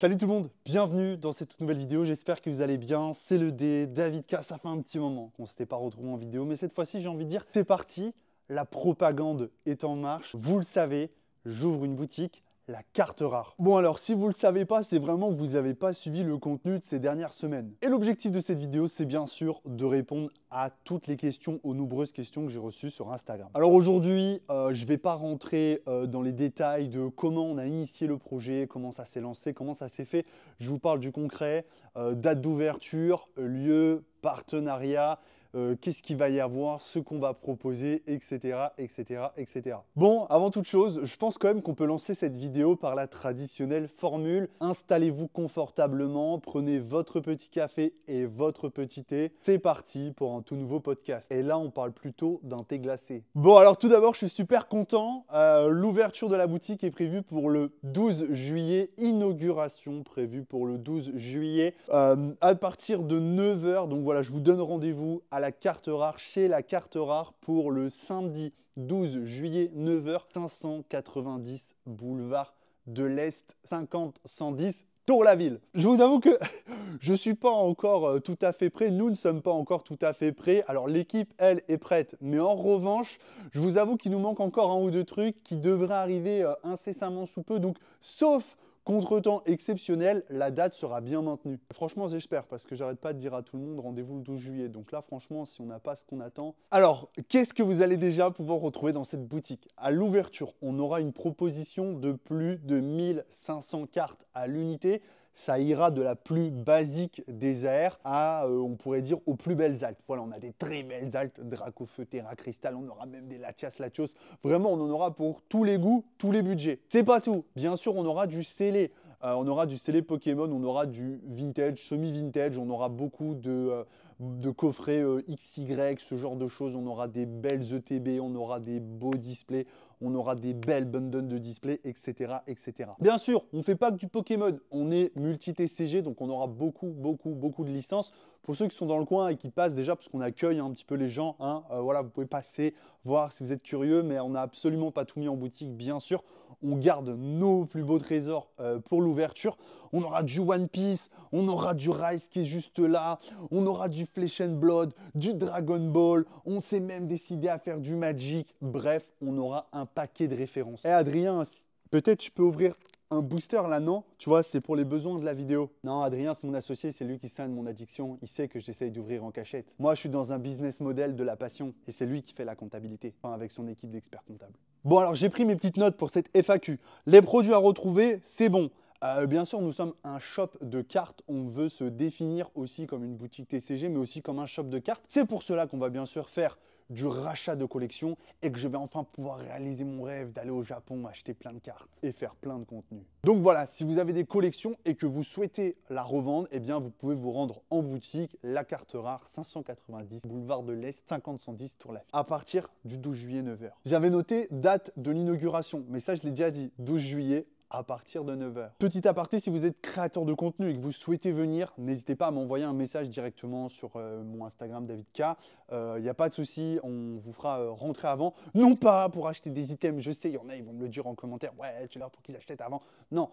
Salut tout le monde, bienvenue dans cette nouvelle vidéo, j'espère que vous allez bien, c'est le D, David K, ça fait un petit moment qu'on ne s'était pas retrouvé en vidéo, mais cette fois-ci j'ai envie de dire, c'est parti, la propagande est en marche, vous le savez, j'ouvre une boutique, la carte rare. Bon alors, si vous le savez pas, c'est vraiment que vous n'avez pas suivi le contenu de ces dernières semaines. Et l'objectif de cette vidéo, c'est bien sûr de répondre à toutes les questions, aux nombreuses questions que j'ai reçues sur Instagram. Alors aujourd'hui, je ne vais pas rentrer dans les détails de comment on a initié le projet, comment ça s'est lancé, comment ça s'est fait. Je vous parle du concret, date d'ouverture, lieu, partenariat, qu'est-ce qu'il va y avoir, ce qu'on va proposer, etc., etc., etc. Bon, avant toute chose, je pense quand même qu'on peut lancer cette vidéo par la traditionnelle formule. Installez-vous confortablement, prenez votre petit café et votre petit thé. C'est parti pour un tout nouveau podcast. Et là, on parle plutôt d'un thé glacé. Bon, alors tout d'abord, je suis super content. L'ouverture de la boutique est prévue pour le 12 juillet. Inauguration prévue pour le 12 juillet à partir de 9 h. Donc voilà, je vous donne rendez-vous à la carte rare, chez la carte rare pour le samedi 12 juillet, 9 h, 590 boulevard de l'Est, 50-110, Tour-la-Ville. Je vous avoue que je ne suis pas encore tout à fait prêt, nous ne sommes pas encore tout à fait prêts. Alors l'équipe, elle, est prête, mais en revanche, je vous avoue qu'il nous manque encore un ou deux trucs qui devraient arriver incessamment sous peu. Donc, sauf contretemps exceptionnel, la date sera bien maintenue. Franchement, j'espère, parce que j'arrête pas de dire à tout le monde rendez-vous le 12 juillet. Donc là, franchement, si on n'a pas ce qu'on attend... Alors, qu'est-ce que vous allez déjà pouvoir retrouver dans cette boutique? À l'ouverture, on aura une proposition de plus de 1500 cartes à l'unité. Ça ira de la plus basique des AR à, on pourrait dire, aux plus belles altes. Voilà, on a des très belles altes, Dracofeu, Terra Crystal, on aura même des Latias. Vraiment, on en aura pour tous les goûts, tous les budgets. C'est pas tout. Bien sûr, on aura du scellé. On aura du scellé Pokémon, on aura du vintage, semi-vintage, on aura beaucoup de coffrets XY, ce genre de choses. On aura des belles ETB, on aura des beaux displays, on aura des belles bundles de displays, etc., etc. Bien sûr, on ne fait pas que du Pokémon, on est multi-TCG, donc on aura beaucoup de licences. Pour ceux qui sont dans le coin et qui passent déjà, parce qu'on accueille un petit peu les gens, hein, voilà, vous pouvez passer, voir si vous êtes curieux, mais on n'a absolument pas tout mis en boutique, bien sûr. On garde nos plus beaux trésors pour l'ouverture. On aura du One Piece, on aura du Rise qui est juste là, on aura du Flesh and Blood, du Dragon Ball, on s'est même décidé à faire du Magic. Bref, on aura un paquet de références. Eh Adrien, peut-être je peux ouvrir un booster là, non? Tu vois, c'est pour les besoins de la vidéo. Non, Adrien, c'est mon associé, c'est lui qui saigne mon addiction. Il sait que j'essaye d'ouvrir en cachette. Moi, je suis dans un business model de la passion et c'est lui qui fait la comptabilité, enfin, avec son équipe d'experts comptables. Bon, alors j'ai pris mes petites notes pour cette FAQ. Les produits à retrouver, c'est bon. Bien sûr, nous sommes un shop de cartes. On veut se définir aussi comme une boutique TCG, mais aussi comme un shop de cartes. C'est pour cela qu'on va bien sûr faire du rachat de collection et que je vais enfin pouvoir réaliser mon rêve d'aller au Japon, acheter plein de cartes et faire plein de contenu. Donc voilà, si vous avez des collections et que vous souhaitez la revendre, eh bien vous pouvez vous rendre en boutique, la carte rare, 590 boulevard de l'Est, 50-110 Tour-la-Ville, à partir du 12 juillet 9 h. J'avais noté date de l'inauguration, mais ça je l'ai déjà dit, 12 juillet à partir de 9 h. Petit aparté, si vous êtes créateur de contenu et que vous souhaitez venir, n'hésitez pas à m'envoyer un message directement sur mon Instagram David K. Il n'y a pas de souci, on vous fera rentrer avant. Non pas pour acheter des items, je sais, il y en a, ils vont me le dire en commentaire. Ouais, tu l'as pour qu'ils achètent avant. Non,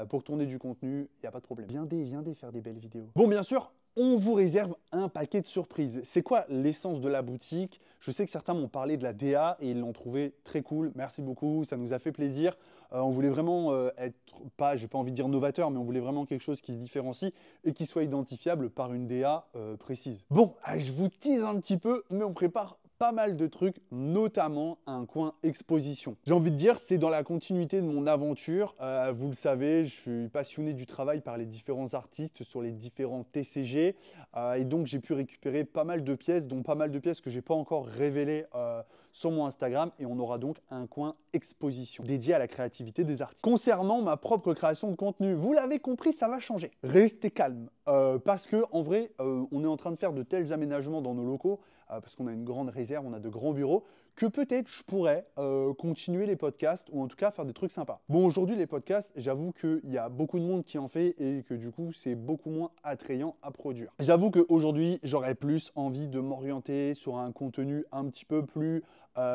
pour tourner du contenu, il n'y a pas de problème. Viendez faire des belles vidéos. Bon, bien sûr, on vous réserve un paquet de surprises. C'est quoi l'essence de la boutique? Je sais que certains m'ont parlé de la DA et ils l'ont trouvé très cool. Merci beaucoup, ça nous a fait plaisir. On voulait vraiment être, j'ai pas envie de dire novateur, mais on voulait vraiment quelque chose qui se différencie et qui soit identifiable par une DA précise. Bon, je vous tease un petit peu, mais on prépare pas mal de trucs, notamment un coin exposition. J'ai envie de dire, c'est dans la continuité de mon aventure. Vous le savez, je suis passionné du travail par les différents artistes sur les différents TCG. Et donc, j'ai pu récupérer pas mal de pièces, dont pas mal de pièces que je n'ai pas encore révélées sur mon Instagram. Et on aura donc un coin exposition dédié à la créativité des artistes. Concernant ma propre création de contenu, vous l'avez compris, ça va changer. Restez calme. Parce que en vrai, on est en train de faire de tels aménagements dans nos locaux, parce qu'on a une grande réserve, on a de grands bureaux, que peut-être je pourrais continuer les podcasts ou en tout cas faire des trucs sympas. Bon, aujourd'hui, les podcasts, j'avoue qu'il y a beaucoup de monde qui en fait et que du coup, c'est beaucoup moins attrayant à produire. J'avoue qu'aujourd'hui, j'aurais plus envie de m'orienter sur un contenu un petit peu plus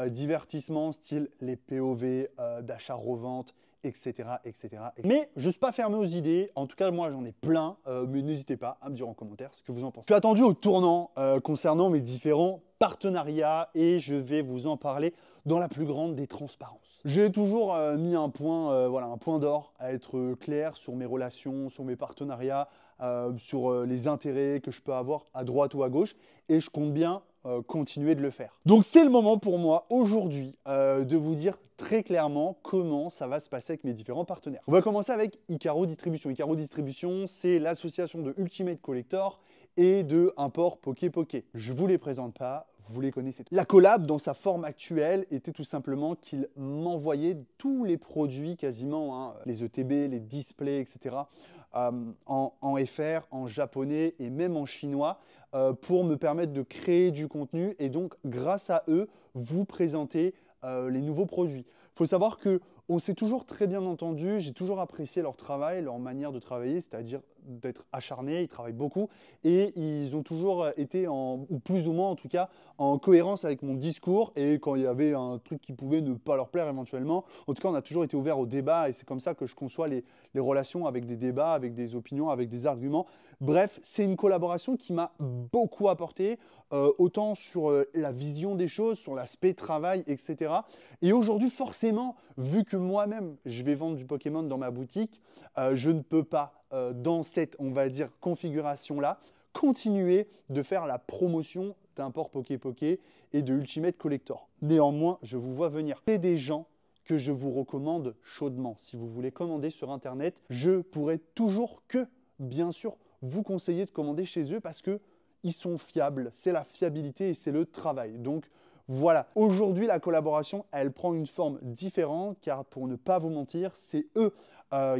divertissement, style les POV d'achat-revente, etc., etc. Mais je ne suis pas fermé aux idées. En tout cas, moi, j'en ai plein. Mais n'hésitez pas à me dire en commentaire ce que vous en pensez. Je suis attendu au tournant concernant mes différents partenariats et je vais vous en parler dans la plus grande des transparences. J'ai toujours mis un point, voilà, un point d'or à être clair sur mes relations, sur mes partenariats, sur les intérêts que je peux avoir à droite ou à gauche et je compte bien continuer de le faire. Donc c'est le moment pour moi aujourd'hui de vous dire très clairement comment ça va se passer avec mes différents partenaires. On va commencer avec Icaro Distribution. Icaro Distribution, c'est l'association de Ultimate Collector et de Import Poké Poké. Je ne vous les présente pas, vous les connaissez tous. La collab, dans sa forme actuelle, était tout simplement qu'ils m'envoyaient tous les produits quasiment, hein, les ETB, les displays, etc., en FR, en japonais et même en chinois, pour me permettre de créer du contenu et donc, grâce à eux, vous présenter les nouveaux produits. Il faut savoir qu'on s'est toujours très bien entendu, j'ai toujours apprécié leur travail, leur manière de travailler, c'est-à-dire d'être acharnés, ils travaillent beaucoup et ils ont toujours été, ou plus ou moins en tout cas, en cohérence avec mon discours et quand il y avait un truc qui pouvait ne pas leur plaire éventuellement. En tout cas, on a toujours été ouvert au débat et c'est comme ça que je conçois les relations avec des débats, avec des opinions, avec des arguments. Bref, c'est une collaboration qui m'a beaucoup apporté, autant sur la vision des choses, sur l'aspect travail, etc. Et aujourd'hui, forcément, vu que moi-même, je vais vendre du Pokémon dans ma boutique, je ne peux pas, dans cette, on va dire, configuration-là, continuer de faire la promotion d'Import Poké Poké et de Ultimate Collector. Néanmoins, je vous vois venir. C'est des gens que je vous recommande chaudement. Si vous voulez commander sur Internet, je pourrais toujours que, bien sûr, vous conseiller de commander chez eux parce qu'ils sont fiables. C'est la fiabilité et c'est le travail. Donc, voilà. Aujourd'hui, la collaboration, elle prend une forme différente car, pour ne pas vous mentir, c'est eux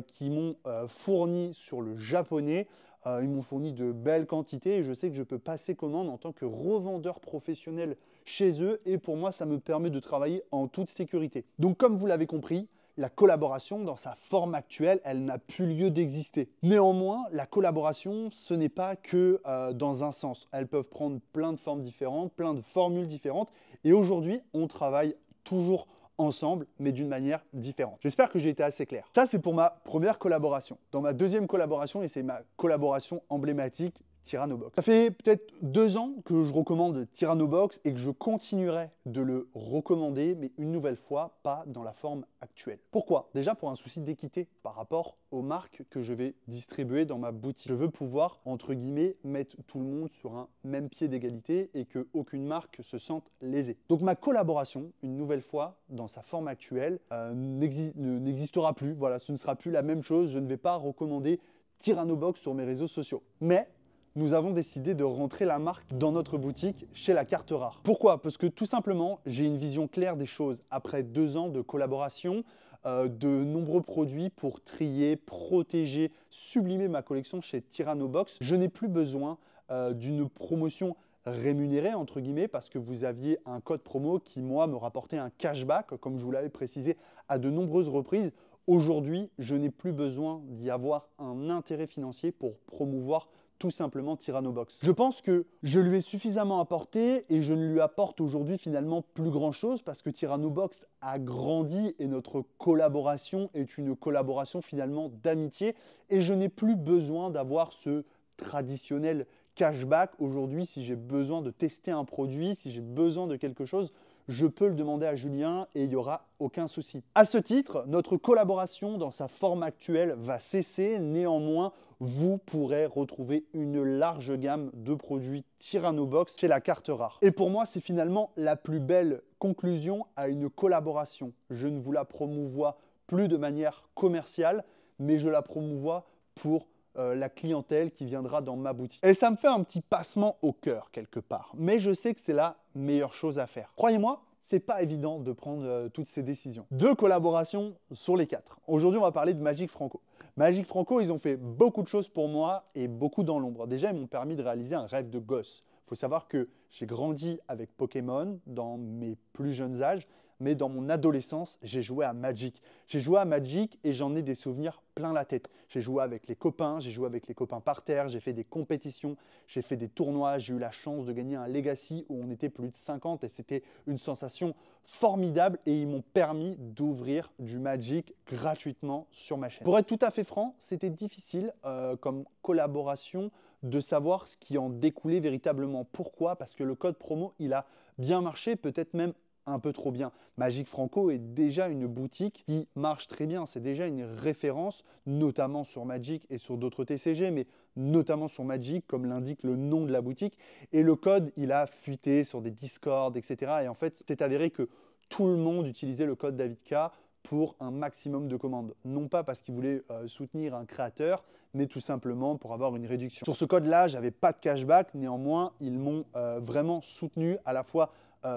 qui m'ont fourni sur le japonais. Ils m'ont fourni de belles quantités et je sais que je peux passer commande en tant que revendeur professionnel chez eux et pour moi, ça me permet de travailler en toute sécurité. Donc, comme vous l'avez compris, la collaboration, dans sa forme actuelle, elle n'a plus lieu d'exister. Néanmoins, la collaboration, ce n'est pas que dans un sens. Elles peuvent prendre plein de formes différentes, plein de formules différentes et aujourd'hui, on travaille toujours ensemble, mais d'une manière différente. J'espère que j'ai été assez clair. Ça, c'est pour ma première collaboration. Dans ma deuxième collaboration, et c'est ma collaboration emblématique, Tyrannobox. Ça fait peut-être 2 ans que je recommande Tyrannobox et que je continuerai de le recommander, mais une nouvelle fois, pas dans la forme actuelle. Pourquoi? Déjà pour un souci d'équité par rapport aux marques que je vais distribuer dans ma boutique. Je veux pouvoir, entre guillemets, mettre tout le monde sur un même pied d'égalité et qu'aucune marque se sente lésée. Donc ma collaboration, une nouvelle fois, dans sa forme actuelle, n'existera plus. Voilà, ce ne sera plus la même chose. Je ne vais pas recommander Tyrannobox sur mes réseaux sociaux. Mais nous avons décidé de rentrer la marque dans notre boutique chez La Carte Rare. Pourquoi? Parce que tout simplement, j'ai une vision claire des choses. Après 2 ans de collaboration, de nombreux produits pour trier, protéger, sublimer ma collection chez Tyrannobox, je n'ai plus besoin d'une promotion rémunérée, entre guillemets, parce que vous aviez un code promo qui, moi, me rapportait un cashback, comme je vous l'avais précisé à de nombreuses reprises. Aujourd'hui, je n'ai plus besoin d'y avoir un intérêt financier pour promouvoir tout simplement Tyrannobox. Je pense que je lui ai suffisamment apporté et je ne lui apporte aujourd'hui finalement plus grand chose parce que Tyrannobox a grandi et notre collaboration est une collaboration finalement d'amitié et je n'ai plus besoin d'avoir ce traditionnel cashback. Aujourd'hui, si j'ai besoin de tester un produit, si j'ai besoin de quelque chose, je peux le demander à Julien et il n'y aura aucun souci. À ce titre, notre collaboration dans sa forme actuelle va cesser. Néanmoins, vous pourrez retrouver une large gamme de produits Tyrannobox chez La Carte Rare. Et pour moi, c'est finalement la plus belle conclusion à une collaboration. Je ne vous la promouvois plus de manière commerciale, mais je la promouvois pour la clientèle qui viendra dans ma boutique. Et ça me fait un petit passement au cœur quelque part. Mais je sais que c'est la meilleure chose à faire. Croyez-moi, c'est pas évident de prendre toutes ces décisions. 2 collaborations sur les 4. Aujourd'hui, on va parler de Magic Franco. Magic Franco, ils ont fait beaucoup de choses pour moi et beaucoup dans l'ombre. Déjà, ils m'ont permis de réaliser un rêve de gosse. Il faut savoir que j'ai grandi avec Pokémon dans mes plus jeunes âges. mais dans mon adolescence, j'ai joué à Magic. J'ai joué à Magic et j'en ai des souvenirs plein la tête. J'ai joué avec les copains, j'ai joué avec les copains par terre, j'ai fait des compétitions, j'ai fait des tournois, j'ai eu la chance de gagner un Legacy où on était plus de 50 et c'était une sensation formidable et ils m'ont permis d'ouvrir du Magic gratuitement sur ma chaîne. Pour être tout à fait franc, c'était difficile comme collaboration de savoir ce qui en découlait véritablement. Pourquoi? Parce que le code promo, il a bien marché, peut-être même un peu trop bien. Magic Franco est déjà une boutique qui marche très bien. C'est déjà une référence, notamment sur Magic et sur d'autres TCG, mais notamment sur Magic, comme l'indique le nom de la boutique. Et le code, il a fuité sur des Discord, etc. Et en fait, c'est avéré que tout le monde utilisait le code Davidka pour un maximum de commandes. Non pas parce qu'ils voulaient soutenir un créateur, mais tout simplement pour avoir une réduction. Sur ce code-là, je n'avais pas de cashback. Néanmoins, ils m'ont vraiment soutenu à la fois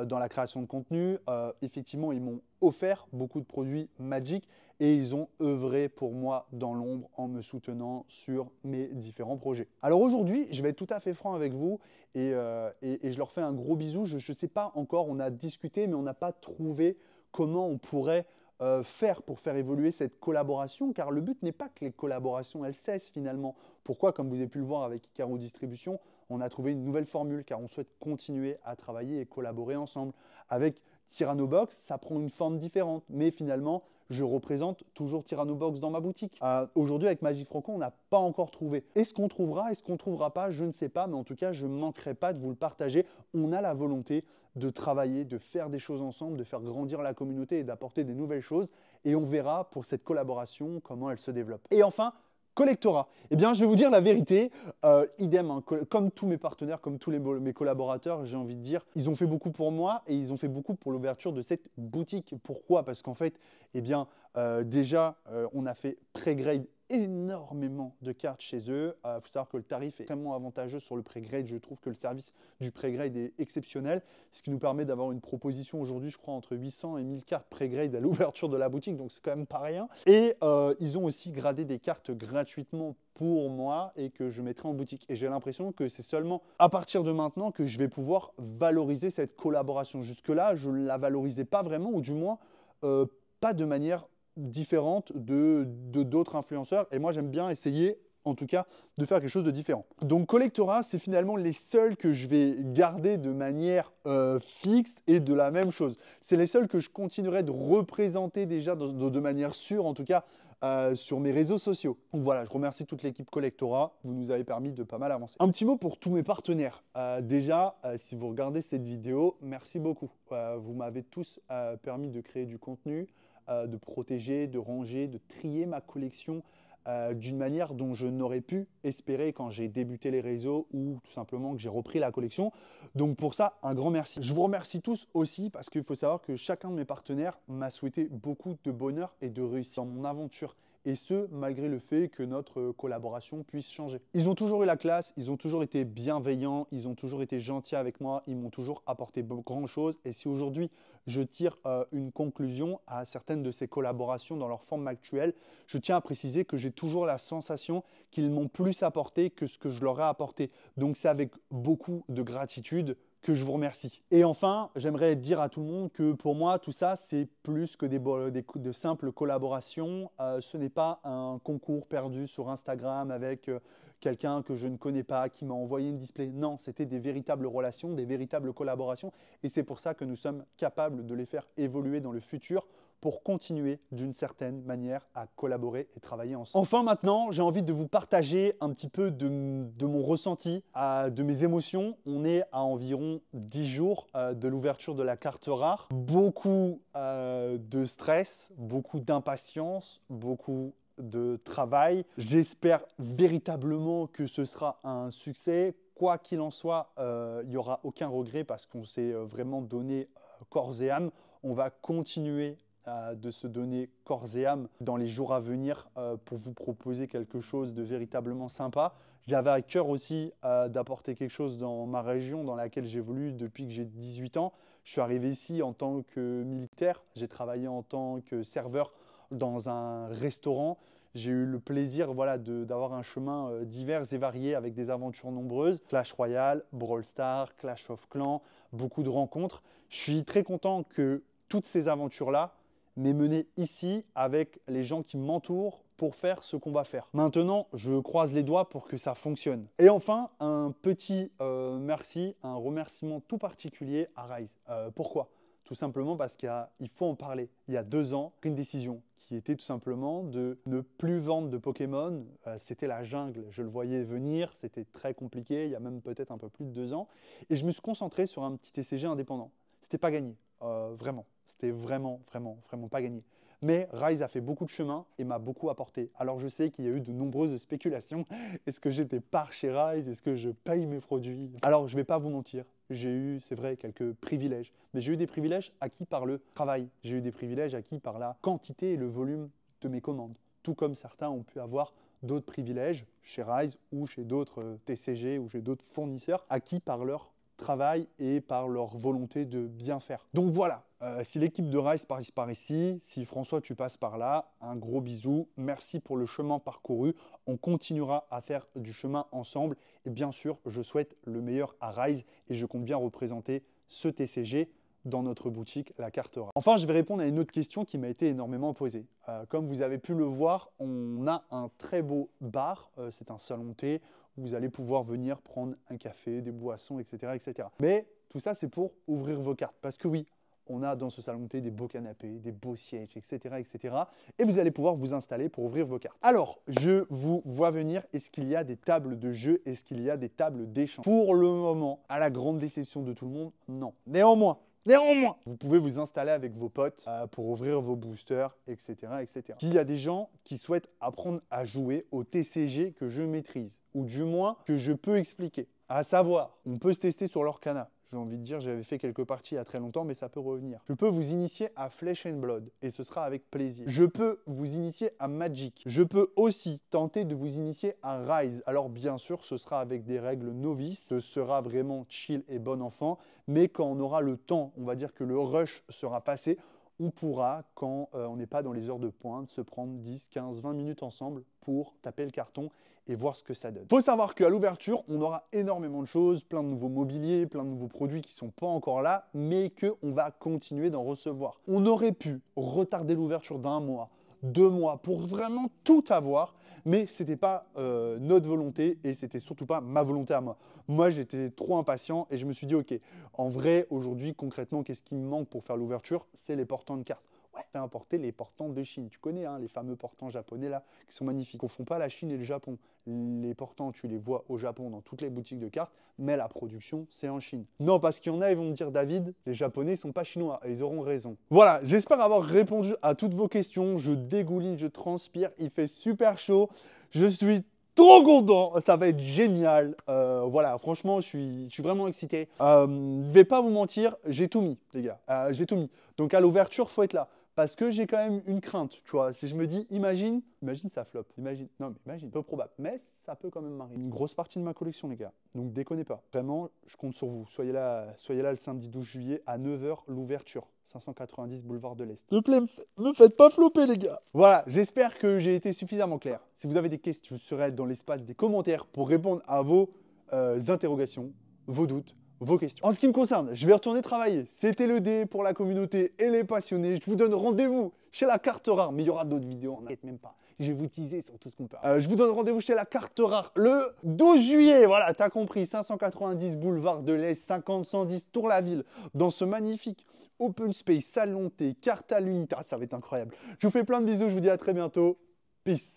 dans la création de contenu. Effectivement, ils m'ont offert beaucoup de produits Magic et ils ont œuvré pour moi dans l'ombre en me soutenant sur mes différents projets. Alors aujourd'hui, je vais être tout à fait franc avec vous et je leur fais un gros bisou. Je ne sais pas encore, on a discuté, mais on n'a pas trouvé comment on pourrait faire pour faire évoluer cette collaboration, car le but n'est pas que les collaborations elles cessent finalement. Pourquoi? Comme vous avez pu le voir avec Icaro Distribution, on a trouvé une nouvelle formule car on souhaite continuer à travailler et collaborer ensemble. Avec Tyrannobox, ça prend une forme différente, mais finalement, je représente toujours Tyrannobox dans ma boutique. Aujourd'hui, avec Magic Franco, on n'a pas encore trouvé. Est-ce qu'on trouvera? Est-ce qu'on ne trouvera pas? Je ne sais pas, mais en tout cas, je ne manquerai pas de vous le partager. On a la volonté de travailler, de faire des choses ensemble, de faire grandir la communauté et d'apporter des nouvelles choses. Et on verra pour cette collaboration comment elle se développe. Et enfin, Collectora. Eh bien, je vais vous dire la vérité, idem, hein, comme tous mes partenaires, comme tous mes collaborateurs, j'ai envie de dire, ils ont fait beaucoup pour moi et ils ont fait beaucoup pour l'ouverture de cette boutique. Pourquoi? Parce qu'en fait, eh bien, déjà, on a fait pré-grade énormément de cartes chez eux. Il faut savoir que le tarif est extrêmement avantageux sur le pré-grade. Je trouve que le service du pré-grade est exceptionnel, ce qui nous permet d'avoir une proposition aujourd'hui, je crois, entre 800 et 1000 cartes pré-grade à l'ouverture de la boutique, donc c'est quand même pas rien. Et ils ont aussi gradé des cartes gratuitement pour moi et que je mettrai en boutique. Et j'ai l'impression que c'est seulement à partir de maintenant que je vais pouvoir valoriser cette collaboration. Jusque-là, je ne la valorisais pas vraiment, ou du moins pas de manière différente de d'autres influenceurs. Et moi, j'aime bien essayer, en tout cas, de faire quelque chose de différent. Donc, Collectora, c'est finalement les seuls que je vais garder de manière fixe et de la même chose. C'est les seuls que je continuerai de représenter déjà de manière sûre, en tout cas, sur mes réseaux sociaux. Donc voilà, je remercie toute l'équipe Collectora. Vous nous avez permis de pas mal avancer. Un petit mot pour tous mes partenaires. Déjà, si vous regardez cette vidéo, merci beaucoup. Vous m'avez tous permis de créer du contenu, de protéger, de ranger, de trier ma collection d'une manière dont je n'aurais pu espérer quand j'ai débuté les réseaux ou tout simplement que j'ai repris la collection. Donc pour ça, un grand merci. Je vous remercie tous aussi parce qu'il faut savoir que chacun de mes partenaires m'a souhaité beaucoup de bonheur et de réussite dans mon aventure. Et ce, malgré le fait que notre collaboration puisse changer. Ils ont toujours eu la classe, ils ont toujours été bienveillants, ils ont toujours été gentils avec moi, ils m'ont toujours apporté grand chose. Et si aujourd'hui, je tire une conclusion à certaines de ces collaborations dans leur forme actuelle, je tiens à préciser que j'ai toujours la sensation qu'ils m'ont plus apporté que ce que je leur ai apporté. Donc c'est avec beaucoup de gratitude que je vous remercie. Et enfin, j'aimerais dire à tout le monde que pour moi, tout ça, c'est plus que de simples collaborations. Ce n'est pas un concours perdu sur Instagram avec quelqu'un que je ne connais pas, qui m'a envoyé une display. Non, c'était des véritables relations, des véritables collaborations. Et c'est pour ça que nous sommes capables de les faire évoluer dans le futur pour continuer d'une certaine manière à collaborer et travailler ensemble. Enfin maintenant, j'ai envie de vous partager un petit peu de mon ressenti, de mes émotions. On est à environ 10 jours de l'ouverture de la carte rare. Beaucoup de stress, beaucoup d'impatience, beaucoup de travail. J'espère véritablement que ce sera un succès. Quoi qu'il en soit, il n'y aura aucun regret parce qu'on s'est vraiment donné corps et âme. On va continuer de se donner corps et âme dans les jours à venir pour vous proposer quelque chose de véritablement sympa. J'avais à cœur aussi d'apporter quelque chose dans ma région dans laquelle j'évolue depuis que j'ai 18 ans. Je suis arrivé ici en tant que militaire. J'ai travaillé en tant que serveur dans un restaurant. J'ai eu le plaisir d'avoir un chemin divers et varié avec des aventures nombreuses. Clash Royale, Brawl Stars, Clash of Clans, beaucoup de rencontres. Je suis très content que toutes ces aventures-là, mais menées ici avec les gens qui m'entourent pour faire ce qu'on va faire. Maintenant, je croise les doigts pour que ça fonctionne. Et enfin, un petit merci, un remerciement tout particulier à Rise. Pourquoi ? Tout simplement parce qu'il faut en parler. Il y a 2 ans, j'ai pris une décision qui était tout simplement de ne plus vendre de Pokémon. C'était la jungle, je le voyais venir, c'était très compliqué, il y a même peut-être un peu plus de 2 ans. Et je me suis concentré sur un petit TCG indépendant. C'était pas gagné, vraiment. C'était vraiment pas gagné. Mais Rise a fait beaucoup de chemin et m'a beaucoup apporté. Alors je sais qu'il y a eu de nombreuses spéculations. Est-ce que j'étais part chez Rise? Est-ce que je paye mes produits? Alors je ne vais pas vous mentir, j'ai eu, c'est vrai, quelques privilèges. Mais j'ai eu des privilèges acquis par le travail. J'ai eu des privilèges acquis par la quantité et le volume de mes commandes. Tout comme certains ont pu avoir d'autres privilèges chez Rise ou chez d'autres TCG ou chez d'autres fournisseurs acquis par leur travail et par leur volonté de bien faire. Donc voilà, si l'équipe de Rise passe par ici, si François tu passes par là, un gros bisou, merci pour le chemin parcouru, on continuera à faire du chemin ensemble et bien sûr je souhaite le meilleur à Rise et je compte bien représenter ce TCG dans notre boutique La Carte Rare. Enfin, je vais répondre à une autre question qui m'a été énormément posée. Comme vous avez pu le voir, on a un très beau bar, c'est un salon thé, où vous allez pouvoir venir prendre un café, des boissons, etc. etc. Mais tout ça, c'est pour ouvrir vos cartes. Parce que oui, on a dans ce salon thé des beaux canapés, des beaux sièges, etc., etc. Et vous allez pouvoir vous installer pour ouvrir vos cartes. Alors, je vous vois venir, est-ce qu'il y a des tables de jeu? Est-ce qu'il y a des tables d'échange? Pour le moment, à la grande déception de tout le monde, non. Néanmoins, vous pouvez vous installer avec vos potes pour ouvrir vos boosters, etc., etc. S'il y a des gens qui souhaitent apprendre à jouer au TCG que je maîtrise, ou du moins que je peux expliquer, à savoir, on peut se tester sur l'Orcana. J'ai envie de dire, j'avais fait quelques parties il y a très longtemps, mais ça peut revenir. Je peux vous initier à Flesh and Blood, et ce sera avec plaisir. Je peux vous initier à Magic. Je peux aussi tenter de vous initier à Rise. Alors bien sûr, ce sera avec des règles novices, ce sera vraiment chill et bon enfant, mais quand on aura le temps, on va dire que le rush sera passé, on pourra, quand on n'est pas dans les heures de pointe, se prendre 10, 15, 20 minutes ensemble pour taper le carton et voir ce que ça donne. Il faut savoir qu'à l'ouverture, on aura énormément de choses, plein de nouveaux mobiliers, plein de nouveaux produits qui ne sont pas encore là, mais qu'on va continuer d'en recevoir. On aurait pu retarder l'ouverture d'1 mois, 2 mois, pour vraiment tout avoir, mais ce n'était pas notre volonté et c'était surtout pas ma volonté à moi. Moi, j'étais trop impatient et je me suis dit, ok, en vrai, aujourd'hui, concrètement, qu'est-ce qui me manque pour faire l'ouverture? C'est les portants de cartes. Ouais, t'as importé les portants de Chine. Tu connais, hein, les fameux portants japonais là, qui sont magnifiques. On ne confond pas la Chine et le Japon. Les portants, tu les vois au Japon dans toutes les boutiques de cartes, mais la production, c'est en Chine. Non, parce qu'il y en a, ils vont me dire, David, les Japonais ne sont pas chinois. Et ils auront raison. Voilà, j'espère avoir répondu à toutes vos questions. Je dégouline, je transpire, il fait super chaud. Je suis trop content, ça va être génial. Voilà, franchement, je suis vraiment excité. Je vais pas vous mentir, j'ai tout mis, les gars. J'ai tout mis. Donc à l'ouverture, faut être là. Parce que j'ai quand même une crainte, tu vois. Si je me dis, imagine ça flop. Non, mais imagine, peu probable. Mais ça peut quand même m'arriver. Une grosse partie de ma collection, les gars. Donc déconnez pas. Vraiment, je compte sur vous. Soyez là le samedi 12 juillet à 9 h, l'ouverture. 590 boulevard de l'Est. S'il vous plaît, me faites pas flopper, les gars. Voilà, j'espère que j'ai été suffisamment clair. Si vous avez des questions, je serai dans l'espace des commentaires pour répondre à vos interrogations, vos doutes, vos questions. En ce qui me concerne, je vais retourner travailler. C'était le dé pour la communauté et les passionnés. Je vous donne rendez-vous chez La Carte Rare, mais il y aura d'autres vidéos, on n'arrête même pas. Je vais vous teaser sur tout ce qu'on peut. Je vous donne rendez-vous chez La Carte Rare le 12 juillet. Voilà, t'as compris, 590 boulevard de l'Est, 50-110 Tour-la-Ville, dans ce magnifique open space, salon thé, carte à l'unité. Ah, ça va être incroyable. Je vous fais plein de bisous, je vous dis à très bientôt. Peace.